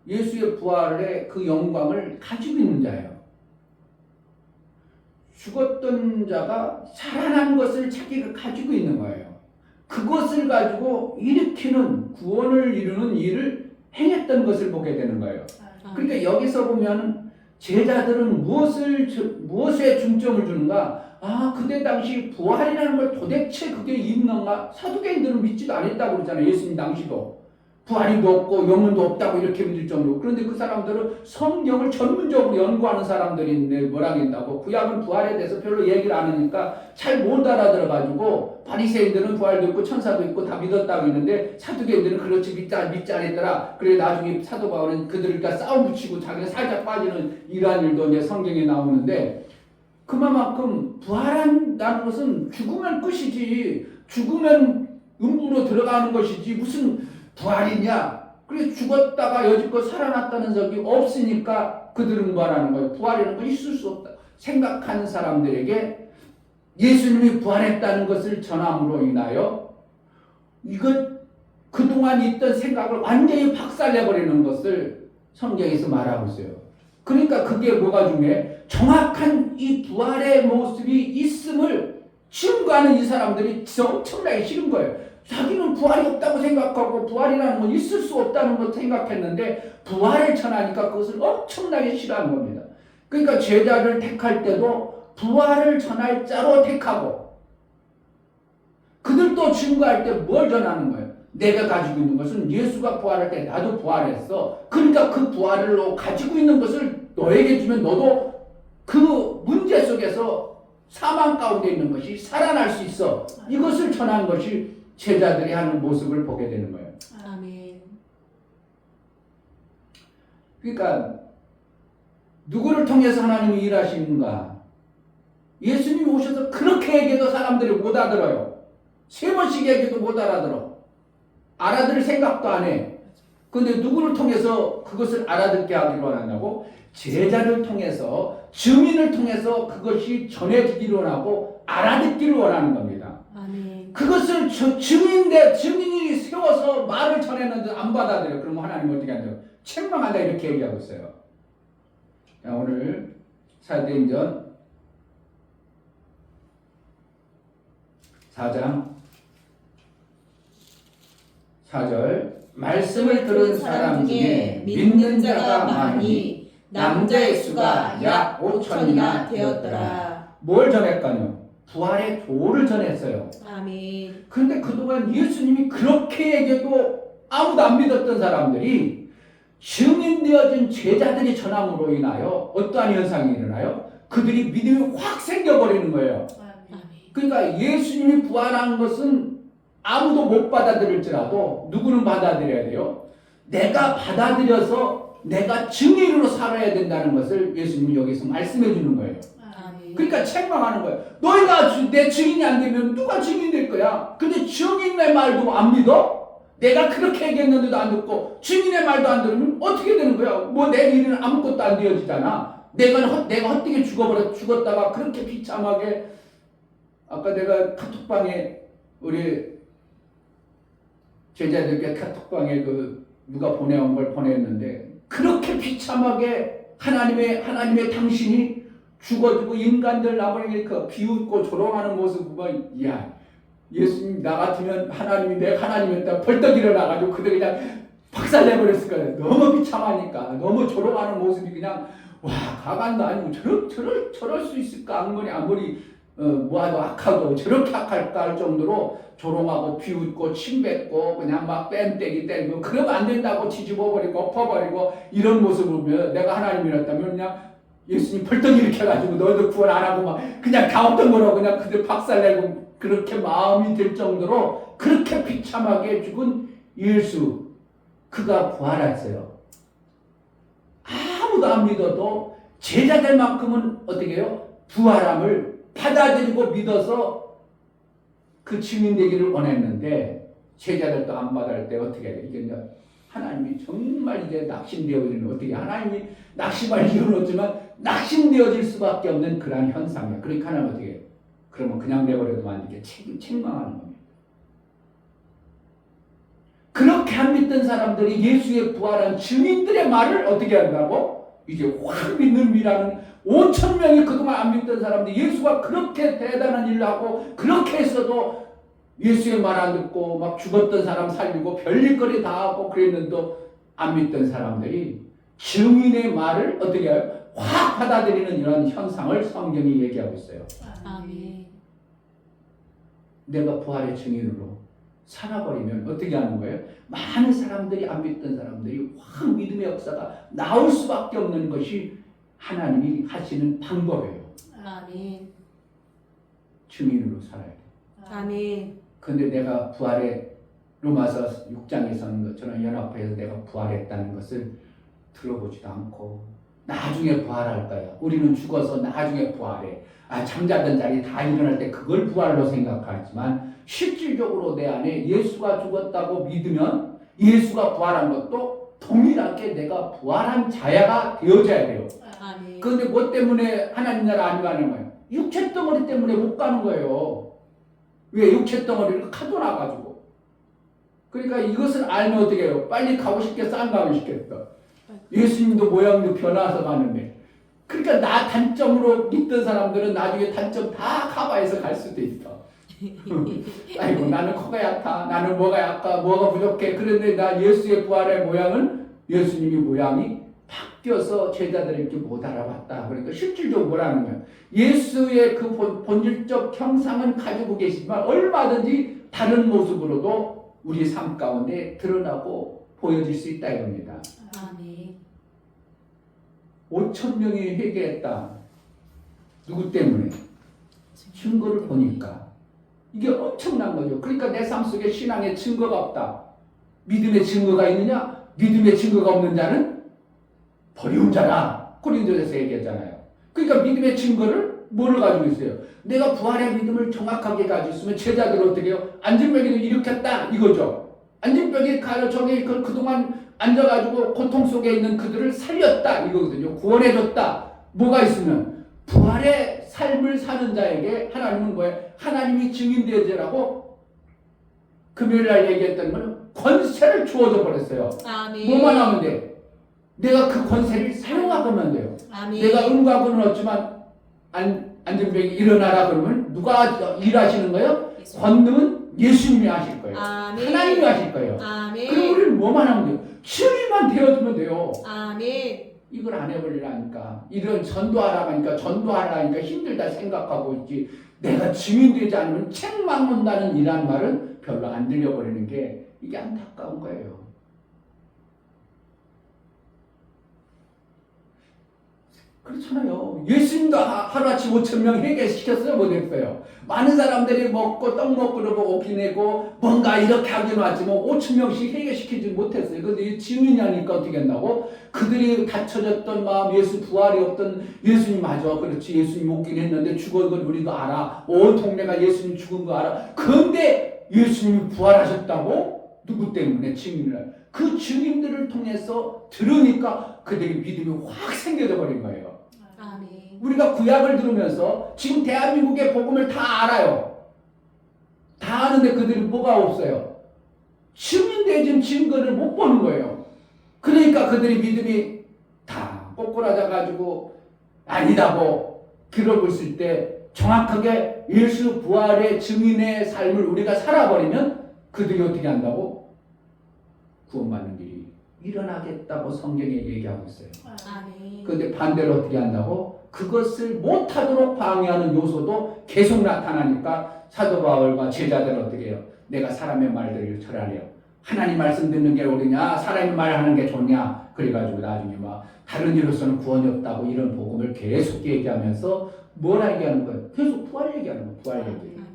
S1: 예수의 부활의 그 영광을 가지고 있는 자예요. 죽었던 자가 살아난 것을 자기가 가지고 있는 거예요. 그것을 가지고 일으키는 구원을 이루는 일을 행했던 것을 보게 되는 거예요. 그러니까 여기서 보면 제자들은 무엇에 중점을 주는가? 아, 그때 당시 부활이라는 걸 도대체 그게 있는가? 사두개인들은 믿지도 않았다고 그러잖아요. 예수님 당시도. 부활이 없고 영혼도 없다고 이렇게 믿을 정도로. 그런데 그 사람들은 성경을 전문적으로 연구하는 사람들인데 뭐라 한다고? 구약은 부활에 대해서 별로 얘기를 안 하니까 잘 못 알아들어가지고 바리새인들은 부활도 있고 천사도 있고 다 믿었다고 했는데 사두개인들은 그렇지 믿지 않았더라. 그래 나중에 사도 바울은 그들과 싸움 붙이고 자기가 살짝 빠지는 이러한 일도 이제 성경에 나오는데 그만큼 부활한다는 것은 죽으면 끝이지. 죽으면 음부로 들어가는 것이지 무슨 부활이냐? 그래서 죽었다가 여지껏 살아났다는 적이 없으니까 그들은 말하는 거예요. 부활이라는 건 있을 수 없다. 생각하는 사람들에게 예수님이 부활했다는 것을 전함으로 인하여 이것 그동안 있던 생각을 완전히 박살내버리는 것을 성경에서 말하고 있어요. 그러니까 그게 뭐가 중요해? 정확한 이 부활의 모습이 있음을 증거하는 이 사람들이 엄청나게 싫은 거예요. 자기는 부활이 없다고 생각하고 부활이라는 건 있을 수 없다는 걸 생각했는데 부활을 전하니까 그것을 엄청나게 싫어하는 겁니다. 그러니까 제자를 택할 때도 부활을 전할 자로 택하고 그들도 증거할 때 뭘 전하는 거예요? 내가 가지고 있는 것은 예수가 부활할 때 나도 부활했어. 그러니까 그 부활을 가지고 있는 것을 너에게 주면 너도 그 문제 속에서 사망 가운데 있는 것이 살아날 수 있어. 이것을 전한 것이 제자들이 하는 모습을 보게 되는 거예요.
S2: 아멘.
S1: 그러니까 누구를 통해서 하나님이 일하시는가? 예수님이 오셔서 그렇게 얘기해도 사람들이 못 알아들어요. 3번씩 얘기해도 못 알아들어. 알아들을 생각도 안 해. 근데 누구를 통해서 그것을 알아듣게 하기로 하냐고? 제자를 통해서, 증인을 통해서 그것이 전해지기를 원하고 알아듣기를 원하는 겁니다.
S2: 아멘.
S1: 그것을 증인이 세워서 말을 전했는데 안 받아들여. 그러면 하나님 어떻게 하죠? 책망한다 이렇게 얘기하고 있어요. 자, 오늘 사도행전 4장 4절 말씀을 들은 사람 중에 믿는 자가 많으니 남자의 수가 약 5천이나 되었더라. 뭘 전했까요? 부활의 도를 전했어요.
S2: 아멘.
S1: 그런데 그동안 예수님이 그렇게 얘기해도 아무도 안 믿었던 사람들이 증인되어진 제자들이 전함으로 인하여 어떠한 현상이 일어나요? 그들이 믿음이 확 생겨버리는 거예요.
S2: 아멘.
S1: 그러니까 예수님이 부활한 것은 아무도 못 받아들일지라도 누구는 받아들여야 돼요? 내가 받아들여서 내가 증인으로 살아야 된다는 것을 예수님이 여기서 말씀해 주는 거예요.
S2: 아멘.
S1: 그러니까 책망하는 거예요. 너희가 내 증인이 안 되면 누가 증인 될 거야? 근데 증인의 말도 안 믿어? 내가 그렇게 얘기했는데도 안 듣고 증인의 말도 안 들으면 어떻게 되는 거야? 뭐 내 일은 아무것도 안 되어지잖아. 내가 헛되게 죽었다가 그렇게 비참하게 아까 내가 카톡방에 우리 제자들께 카톡방에 그 누가 보내온 걸 보냈는데 그렇게 비참하게 하나님의 당신이 죽어주고 인간들 나버리게 그 비웃고 조롱하는 모습 보면 야 예수님 나 같으면 하나님이 내 하나님이었다 벌떡 일어나가지고 그들 그냥 박살내버렸을 거예요. 너무 비참하니까 너무 조롱하는 모습이 그냥 와 가관도 아니고 저럴 수 있을까 아무리 뭐하도 악하고 저렇게 악할까 할 정도로 조롱하고 비웃고 침뱉고 그냥 막 뺨때기 때리고 그러면 안 된다고 뒤집어버리고 엎어버리고 이런 모습을 보면 내가 하나님이었다면 그냥 예수님 벌떡 일으켜가지고 너희들 구원 안 하고 막 그냥 다 없던 거로 그냥 그들 박살내고 그렇게 마음이 들 정도로 그렇게 비참하게 죽은 예수 그가 부활했어요. 아무도 안 믿어도 제자들만큼은 어떻게 해요? 부활함을 받아들이고 믿어서 그 증인 되기를 원했는데 제자들도 안 받을 때 어떻게 해요? 이게 이제 하나님이 정말 이제 낙심되어지는 어떻게 하나님이 낙심할 이유는 없지만 낙심되어질 수밖에 없는 그러한 현상이야. 그러니까 하나님 어떻게 해요? 그러면 그냥 내버려도 안 되게 책망하는 겁니다. 그렇게 안 믿던 사람들이 예수의 부활한 증인들의 말을 어떻게 한다고? 이제 확 믿는 미라는 5천 명이 그동안 안 믿던 사람들이 예수가 그렇게 대단한 일을 하고 그렇게 했어도 예수의 말 안 듣고 막 죽었던 사람 살리고 별일거리 다 하고 그랬는데도 안 믿던 사람들이 증인의 말을 어떻게 해요? 확 받아들이는 이런 현상을 성경이 얘기하고 있어요.
S2: 아멘.
S1: 내가 부활의 증인으로 살아버리면 어떻게 하는 거예요? 많은 사람들이 안 믿던 사람들이 확 믿음의 역사가 나올 수밖에 없는 것이 하나님이 하시는 방법이에요.
S2: 아멘.
S1: 증인으로 살아야 돼.
S2: 아멘.
S1: 근데 내가 부활의 로마서 6장에서는 것처럼 연합회에서 내가 부활했다는 것을 들어보지도 않고 나중에 부활할 거야. 우리는 죽어서 나중에 부활해. 잠자던 자리 다 일어날 때 그걸 부활로 생각하지만 실질적으로 내 안에 예수가 죽었다고 믿으면 예수가 부활한 것도 동일하게 내가 부활한 자야가 되어져야 돼요.
S2: 아멘.
S1: 그런데 뭐 때문에 하나님 나라 안 가는 거예요? 육체 덩어리 때문에 못 가는 거예요. 왜? 육체 덩어리를 가둬놔가지고. 그러니까 이것을 알면 어떻게 해요? 빨리 가고 싶겠어? 안 가고 싶겠어? 예수님도 모양도 변화해서 가는데. 그러니까 나 단점으로 믿던 사람들은 나중에 단점 다 커버해서 갈 수도 있어. 아이고 나는 코가 얕아. 나는 뭐가 약하. 뭐가 부족해. 그런데 나 예수의 부활의 모양은 예수님이 모양이 바뀌어서 제자들에게 못 알아봤다. 그러니까 실질적으로 뭐라는 거야? 예수의 그 본질적 형상은 가지고 계시지만 얼마든지 다른 모습으로도 우리 삶 가운데 드러나고 보여질 수 있다 이겁니다.
S2: 아멘.
S1: 5천 명이 회개했다. 누구 때문에? 증거를 보니까. 이게 엄청난 거죠. 그러니까 내 삶 속에 신앙의 증거가 없다. 믿음의 증거가 있느냐? 믿음의 증거가 없는 자는 버리운 자라. 고린도에서 얘기했잖아요. 그러니까 믿음의 증거를 뭐를 가지고 있어요? 내가 부활의 믿음을 정확하게 가지고 있으면 제자들 어떻게 해요? 안진병이를 일으켰다 이거죠. 안진병이 가려 저기 그동안 앉아가지고 고통 속에 있는 그들을 살렸다 이거거든요. 구원해줬다. 뭐가 있으면 부활의 삶을 사는 자에게 하나님은 뭐예요? 하나님이 증인되어지라고 금요일날 얘기했던 거는 권세를 주어져 버렸어요.
S2: 아멘.
S1: 뭐만 하면 돼? 내가 그 권세를 사용하면 돼요.
S2: 아멘.
S1: 내가 은과 금은 없지만 안전병이 일어나라 그러면 누가 일하시는 거예요?
S2: 예수.
S1: 권능은 예수님이 하실 거예요.
S2: 아멘.
S1: 하나님이 하실 거예요.
S2: 아멘.
S1: 그럼 우리는 뭐만 하면 돼요? 증인만 되어주면 돼요.
S2: 아멘.
S1: 이걸 안 해버리라니까. 이런 전도하라니까 힘들다 생각하고 있지. 내가 증인되지 않으면 책 막는다는 이란 말은 별로 안 들려버리는 게 이게 안타까운 거예요. 그렇잖아요. 예수님도 하루아침 5,000명 회개시켰어요? 못했어요? 많은 사람들이 먹고 떡 먹고 그러고 오기 내고 뭔가 이렇게 하긴 왔지 뭐 5,000명씩 회개시키지 못했어요. 근데 증인이 하니까 어떻게 했나고? 그들이 닫혀졌던 마음, 예수 부활이 없던 예수님 맞아. 그렇지. 예수님 먹긴 했는데 죽은 걸 우리도 알아. 온 동네가 예수님 죽은 거 알아. 그런데 예수님이 부활하셨다고? 누구 때문에 증인을? 그 증인들을 통해서 들으니까 그들의 믿음이 확 생겨져 버린 거예요.
S2: 아멘.
S1: 우리가 구약을 들으면서 지금 대한민국의 복음을 다 알아요. 다 아는데 그들이 뭐가 없어요? 증인되어진 증거를 못 보는 거예요. 그러니까 그들의 믿음이 다 꼬꾸라져 가지고 아니다고 길어 있을 때 정확하게 예수 부활의 증인의 삶을 우리가 살아버리면 그들이 어떻게 한다고? 구원받는 일이 일어나겠다고 성경에 얘기하고 있어요.
S2: 아멘.
S1: 그런데 반대로 어떻게 한다고? 그것을 못하도록 방해하는 요소도 계속 나타나니까 사도 바울과 제자들은 어떻게 해요? 내가 사람의 말들을 절하래요. 하나님 말씀 듣는 게 옳으냐? 사람의 말하는 게 좋냐? 그래가지고 나중에 막 다른 이로서는 구원이 없다고 이런 복음을 계속 얘기하면서 뭘 얘기하는 거예요? 계속 부활 얘기하는 거예요. 부활 얘기.
S2: 아멘.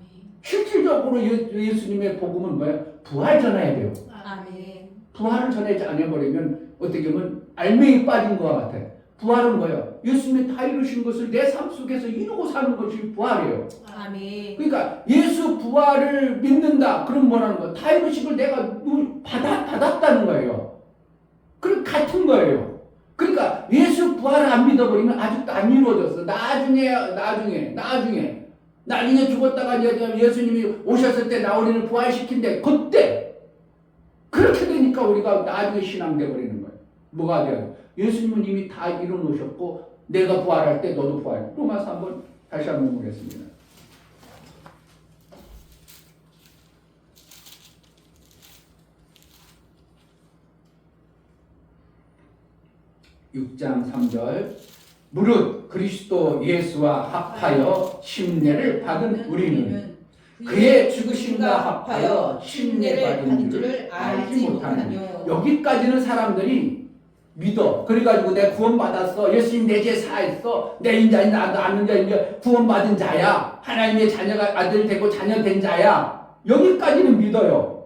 S1: 실질적으로 예수님의 복음은 뭐예요? 부활 전해야 돼요.
S2: 아멘.
S1: 부활을 전하지 않아버리면 어떻게 보면 알맹이 빠진 것 같아. 부활은 뭐예요? 예수님이 다 이루신 것을 내 삶 속에서 이루고 사는 것이 부활이에요.
S2: 아멘.
S1: 그러니까 예수 부활을 믿는다. 그럼 뭐라는 거야? 다 이루신 걸 내가 받았다는 거예요. 그럼 같은 거예요. 그러니까 예수 부활을 안 믿어버리면 아직도 안 이루어졌어. 나중에 죽었다가 예수님이 오셨을 때 나 우리를 부활시킨대. 그때 그렇게 되니까 우리가 나중에 신앙돼 버리는 거예요. 뭐가 돼요? 예수님은 이미 다 이루어놓으셨고 내가 부활할 때 너도 부활해. 로마서 한번 다시 한번 보겠습니다. (6장 3절) 무릇 그리스도 예수와 합하여 침례를 받은 우리는 그의 죽으심과 합하여 침례 받은 줄을 알지 못하느뇨. 여기까지는 사람들이 믿어. 그래가지고 내 구원받았어. 예수님 내 죄 사했어. 내 인자인 나도 아는 자인데 구원받은 자야. 하나님의 자녀가 아들 되고 자녀 된 자야. 여기까지는 믿어요.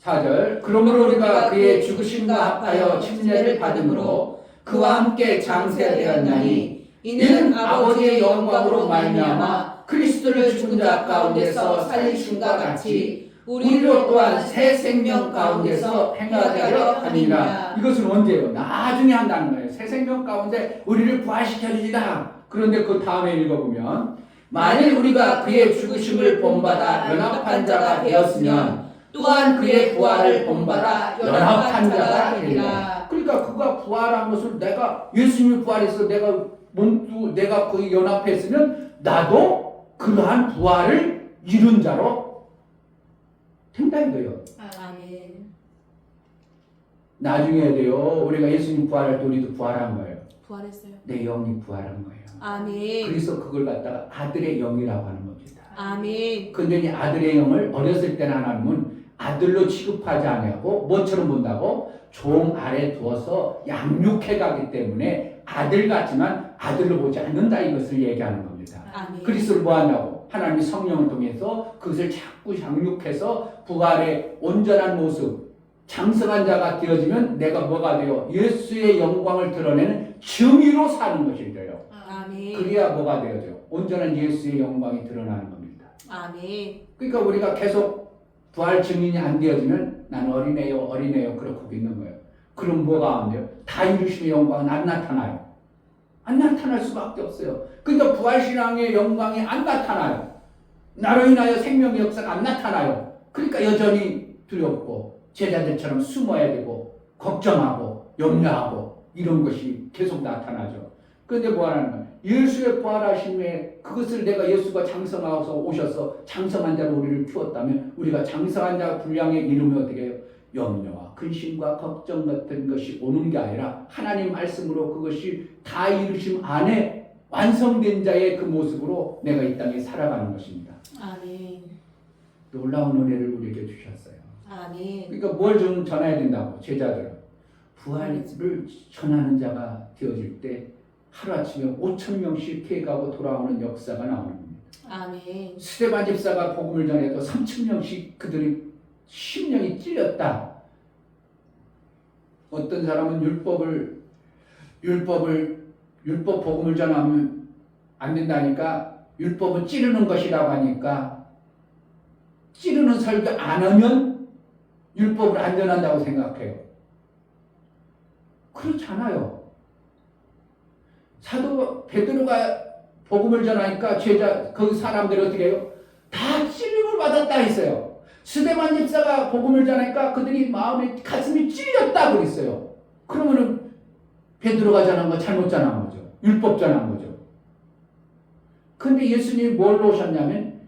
S1: 4절 그러므로 우리가 그의 죽으심과 합하여 침례를 받음으로 그와 함께 장세되었나니 이는 아버지의 영광으로 말미암아 그리스도를 죽은 자 가운데서 살리심과 같이 우리로 또한 새 생명 가운데서 행하려 함이라. 이것은 언제요? 나중에 한다는 거예요. 새 생명 가운데 우리를 부활시켜 주시다. 그런데 그 다음에 읽어보면 만일 우리가 그의 죽으심을 본받아 연합한 자가 되었으면 또한 그의 부활을 본받아 연합한 자가 되리라. 그러니까 그가 부활한 것을 내가 예수님이 부활해서 내가 거기 연합했으면 나도 그러한 부활을 이룬 자로 된다 이거예요.
S2: 아멘.
S1: 나중에 돼요. 우리가 예수님 부활할 때 우리도 부활한 거예요.
S2: 부활했어요.
S1: 내 영이 부활한 거예요.
S2: 아멘.
S1: 그래서 그걸 갖다가 아들의 영이라고 하는 겁니다.
S2: 아멘.
S1: 근데 이 아들의 영을 어렸을 때는 하나님은 아들로 취급하지 아니하고 뭐처럼 본다고? 종 아래 두어서 양육해 가기 때문에 아들 같지만 아들로 보지 않는다 이것을 얘기하는 겁니다.
S2: 아멘.
S1: 그리스도를 뭐 한다고? 하나님이 성령을 통해서 그것을 자꾸 양육해서 부활의 온전한 모습 장성한 자가 되어지면 내가 뭐가 돼요? 예수의 영광을 드러내는 증인으로 사는 것이 돼요.
S2: 아멘.
S1: 그래야 뭐가 되어져? 온전한 예수의 영광이 드러나는 겁니다.
S2: 아멘.
S1: 그러니까 우리가 계속 부활 증인이 안 되어지면 나는 어린애요 그렇고 있는 거예요. 그럼 뭐가 안 돼요? 다 이루심의 영광은 안 나타나요. 안 나타날 수밖에 없어요. 그러니까 부활신앙의 영광이 안 나타나요. 나로 인하여 생명의 역사가 안 나타나요. 그러니까 여전히 두렵고 제자들처럼 숨어야 되고 걱정하고 염려하고 이런 것이 계속 나타나죠. 그런데 뭐 하는 거예요? 예수의 부활하심에 그것을 내가 예수가 장성하셔서 오셔서 장성한 자로 우리를 키웠다면 우리가 장성한 자 분량에 이르면 어떻게 해요? 염려와 근심과 걱정 같은 것이 오는 게 아니라 하나님 말씀으로 그것이 다 이루심 안에 완성된 자의 그 모습으로 내가 이 땅에 살아가는 것입니다.
S2: 아멘.
S1: 놀라운 은혜를 우리에게 주셨어요.
S2: 아멘.
S1: 그러니까 뭘 좀 전해야 된다고 제자들은 부활을 전하는 자가 되어질 때 하루아침에 5,000명씩 피해가고 돌아오는 역사가 나오는 겁니다.
S2: 아멘.
S1: 스데반 집사가 복음을 전해도 3,000명씩 그들이 심령이 찔렸다. 어떤 사람은 율법 복음을 전하면 안 된다니까 율법은 찌르는 것이라고 하니까 찌르는 설교 안 하면 율법을 안 전한다고 생각해요. 그렇잖아요. 사도 베드로가 복음을 전하니까 그 사람들이 어떻게 해요? 다 찔림을 받았다 했어요. 스데반 집사가 복음을 전하니까 그들이 가슴이 찔렸다 그랬어요. 그러면은 베드로가 전한 거 잘못 전한 거죠. 율법 전한 거죠. 근데 예수님이 뭘로 오셨냐면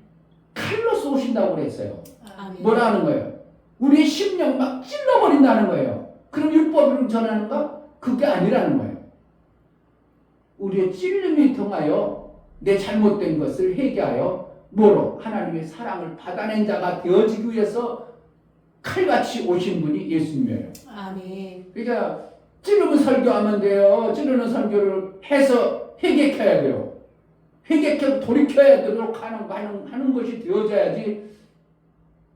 S1: 칼로 쏘신다고 그랬어요.
S2: 아멘.
S1: 뭐라 하는 거예요? 우리의 심령 막 찔러버린다는 거예요. 그럼 율법을 전하는가? 그게 아니라는 거예요. 우리의 찔림이 통하여 내 잘못된 것을 회개하여 뭐로? 하나님의 사랑을 받아낸 자가 되어지기 위해서 칼같이 오신 분이 예수님이에요.
S2: 아멘.
S1: 그러니까 찌르면 설교하면 돼요. 찌르는 설교를 해서 회개해야 돼요. 회개해서 돌이켜야 되도록 하는 것이 되어져야지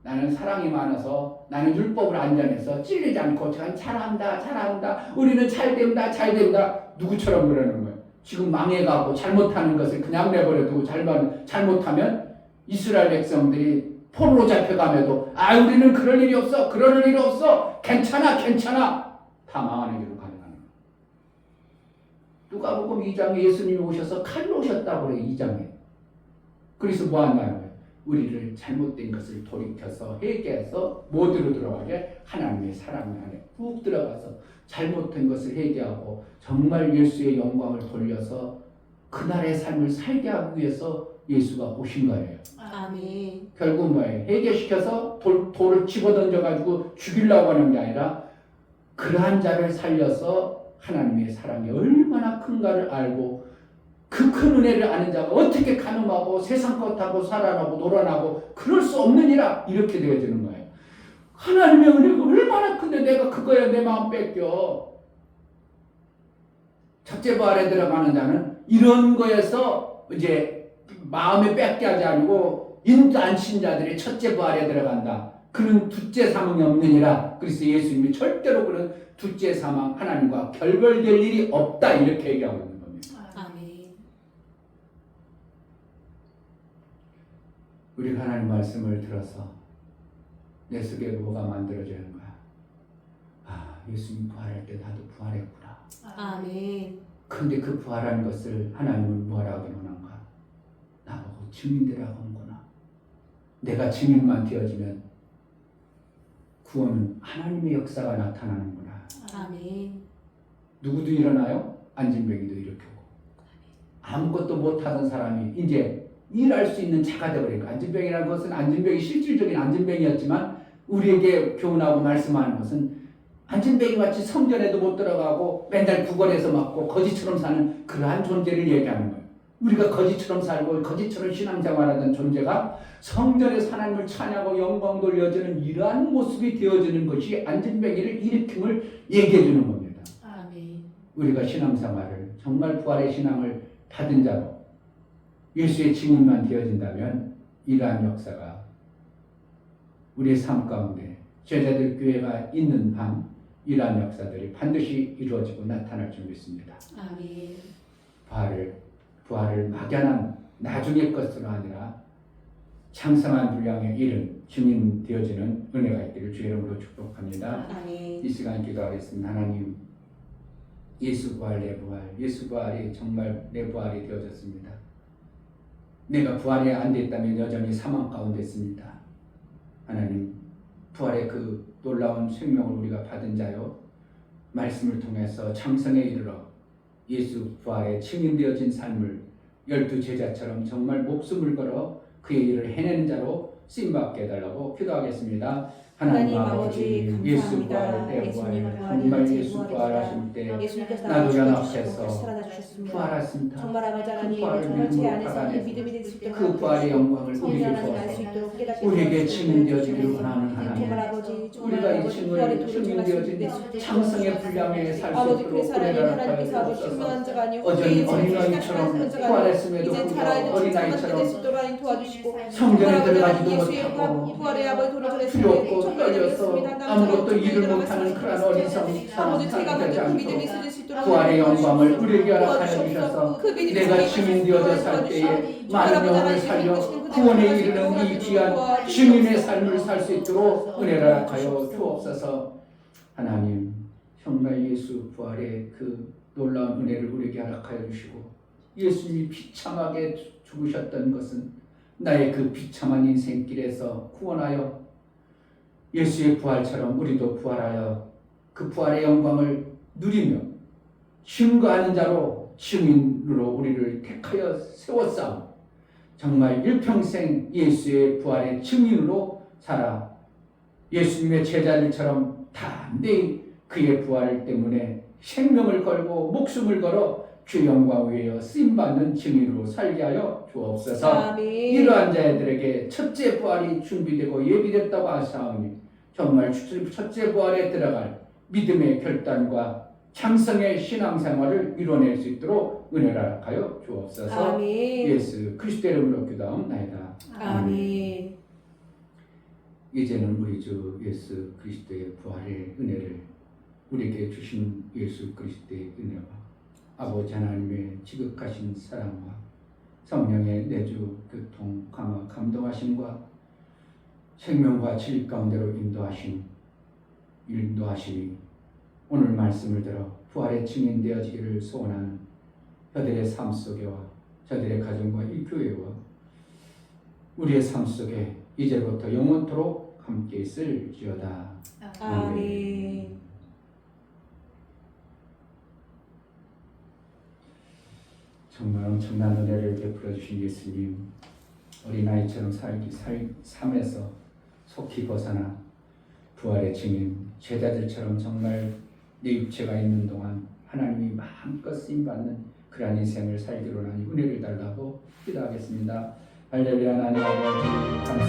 S1: 나는 사랑이 많아서 나는 율법을 안전해서 찔리지 않고 잘한다 우리는 잘된다 누구처럼 그러는 거예요. 지금 망해가고 잘못하는 것을 그냥 내버려두고 잘못하면 이스라엘 백성들이 포로로 잡혀가면도 우리는 그럴 일이 없어 괜찮아 다 망하는 길로 가는 거예요. 누가복음 2장에 예수님이 오셔서 칼로 오셨다고 그래요. 2장에. 그래서 뭐 한다는 거예요? 우리를 잘못된 것을 돌이켜서 회개해서 뭐대로 들어가게? 하나님의 사랑 안에 훅 들어가서 잘못된 것을 회개하고 정말 예수의 영광을 돌려서 그날의 삶을 살게 하기 위해서 예수가 오신 거예요.
S2: 아멘.
S1: 결국 뭐예요? 회개시켜서 돌을 집어던져가지고 죽이려고 하는 게 아니라 그러한 자를 살려서 하나님의 사랑이 얼마나 큰가를 알고 그 큰 은혜를 아는 자가 어떻게 간음하고 세상 것하고 살아나고 놀아나고 그럴 수 없느니라 이렇게 되어지는 거예요. 하나님의 은혜가 얼마나 큰데 내가 그거에 내 마음 뺏겨. 첫째 부활에 들어가는 자는 이런 거에서 이제 마음에 뺏게 하지 않고 인도 안 신자들이 첫째 부활에 들어간다. 그는 둘째 사망이 없느니라. 그래서 예수님이 절대로 그런 둘째 사망 하나님과 결별될 일이 없다 이렇게 얘기하고 있는 겁니다.
S2: 아멘.
S1: 우리가 하나님 말씀을 들어서 내 속에 뭐가 만들어지는 거야. 예수님 부활할 때 나도 부활했구나.
S2: 아멘.
S1: 근데 그 부활한 것을 하나님은 뭐라고 그러는가? 나보고 증인되라고 하는구나. 내가 증인만 되어지면 구원은 하나님의 역사가 나타나는구나.
S2: 아멘.
S1: 누구도 일어나요? 안진뱅이도 일으키고. 아무것도 못하던 사람이 이제 일할 수 있는 자가 되어버리니까. 안진뱅이라는 것은 안진뱅이 실질적인 안진뱅이였지만 우리에게 교훈하고 말씀하는 것은 안진뱅이 같이 성전에도 못 들어가고 맨날 구걸해서 맞고 거지처럼 사는 그러한 존재를 얘기하는 거예요. 우리가 거지처럼 살고 거지처럼 신앙생활하던 존재가 성전에서 하나님을 찬양하고 영광 돌려주는 이러한 모습이 되어지는 것이 안진뱅이를 일으킴을 얘기해 주는 겁니다.
S2: 아멘.
S1: 우리가 신앙생활을 정말 부활의 신앙을 받은 자로 예수의 증인만 되어진다면 이러한 역사가 우리의 삶 가운데 제자들 교회가 있는 한 이러한 역사들이 반드시 이루어지고 나타날 줄 믿습니다.
S2: 아멘.
S1: 부활을 막연한 나중의 것으로 아니라 장성한 분량에 이른 증인 되어지는 은혜가 있기를 주의 이름으로 축복합니다.
S2: 아멘.
S1: 이 시간 기도하겠습니다. 하나님, 예수 부활 내 부활, 예수 부활이 정말 내 부활이 되어졌습니다. 내가 부활이 안 됐다면 여전히 사망 가운데 있습니다. 하나님, 부활의 그 놀라운 생명을 우리가 받은 자요, 말씀을 통해서 장성에 이르러 예수 부활에 증인되어진 삶을 12 제자처럼 정말 목숨을 걸어 그의 일을 해내는 자로 쓰임받게 해달라고 기도하겠습니다. 하나님 아버지, 예수 부활 때 부활, 정말 예수 부활하실 때
S2: 예수님께서
S1: 나도
S2: 연합해서
S1: 연합해서
S2: 살아나 주셨습니다.
S1: 부활하셨습니다.
S2: 정말 아버지 하나님,
S1: 부활을
S2: 정말 제
S1: 믿음으로
S2: 안에서
S1: 받아내
S2: 믿음이 될 수 있도록
S1: 그 부활의 영광을 우리에게
S2: 성령 하나님 알수
S1: 주어서
S2: 있도록 깨닫게
S1: 우리에게
S2: 해주시옵소서.
S1: 증인되어지기를 원하는 하나님,
S2: 정말 아버지, 정말
S1: 우리가 이
S2: 아버지,
S1: 증을
S2: 부활의 도를
S1: 증인되어진
S2: 전할 수 있도록
S1: 장성의 분량에 살 수
S2: 아버지, 그
S1: 있도록
S2: 사랑이
S1: 은혜를
S2: 하나님께서 아버지
S1: 하여
S2: 현명한
S1: 주옵소서.
S2: 자가 아니요
S1: 어전히 어린아이처럼 부활했음에도
S2: 이제
S1: 불구하고
S2: 자라있는
S1: 어린아이처럼
S2: 수 있도록 하나님 도와주시고
S1: 성전에
S2: 정말
S1: 들어가지도
S2: 예수의
S1: 못하고
S2: 부활의 아버지 도를 전했을
S1: 필요
S2: 때
S1: 없고
S2: 정말
S1: 떨려서
S2: 드렸습니다.
S1: 아무것도 일을 못하는 그런 어리석은
S2: 아버지, 제가
S1: 사람이 되지
S2: 그 믿음이
S1: 않도록
S2: 있을 수 있도록
S1: 부활의 영광을 우리에게 허락하여
S2: 도와주시옵소서.
S1: 주셔서
S2: 그 믿음이
S1: 내가
S2: 있을 수 있도록
S1: 증인되어져 살 때에
S2: 도와주시옵소서.
S1: 많은 영혼을 살려 구원에 이르는 이 귀한 증인의 삶을 살 수 있도록 은혜를 허락하여 주옵소서. 하나님, 정말 예수 부활의 그 놀라운 은혜를 우리에게 허락하여 주시고 예수님이 비참하게 죽으셨던 것은 나의 그 비참한 인생길에서 구원하여 예수의 부활처럼 우리도 부활하여 그 부활의 영광을 누리며 증거하는 자로 증인으로 우리를 택하여 세웠사오. 정말 일평생 예수의 부활의 증인으로 살아 예수님의 제자들처럼 담대히 그의 부활 때문에 생명을 걸고 목숨을 걸어 주의 영광 위에 쓰임받는 증인으로 살게 하여 주옵소서.
S2: 아멘.
S1: 이러한 자들에게 첫째 부활이 준비되고 예비됐다고 하사오니 정말 첫째 부활에 들어갈 믿음의 결단과 장성의 신앙생활을 이뤄낼 수 있도록 은혜를 허락하여 주옵소서.
S2: 아멘.
S1: 예수 그리스도의 이름으로 기도하옵나이다.
S2: 아멘.
S1: 이제는 우리 주 예수 그리스도의 부활의 은혜를 우리에게 주신 예수 그리스도의 은혜와 아버지 하나님의 지극하신 사랑과 성령의 내주 교통 감화 감동하심과 생명과 진리 가운데로 인도하심이 오늘 말씀을 들어 부활의 증인되어지기를 소원하는 저들의 삶 속에와 저들의 가정과 이 교회와 우리의 삶 속에 이제부터 영원토록 함께 있을지어다.
S2: 아멘.
S1: 정말 엄청난 은혜를 베풀어 주신 예수님, 어린아이처럼 삶에서 속히 벗어나 부활의 증인 제자들처럼 정말 내 육체가 있는 동안 하나님이 마음껏 쓰임받는 그러한 인생을 살기로 하니 은혜를 달라고 기도하겠습니다. 할렐루야. 하나님 아버지 감사합니다.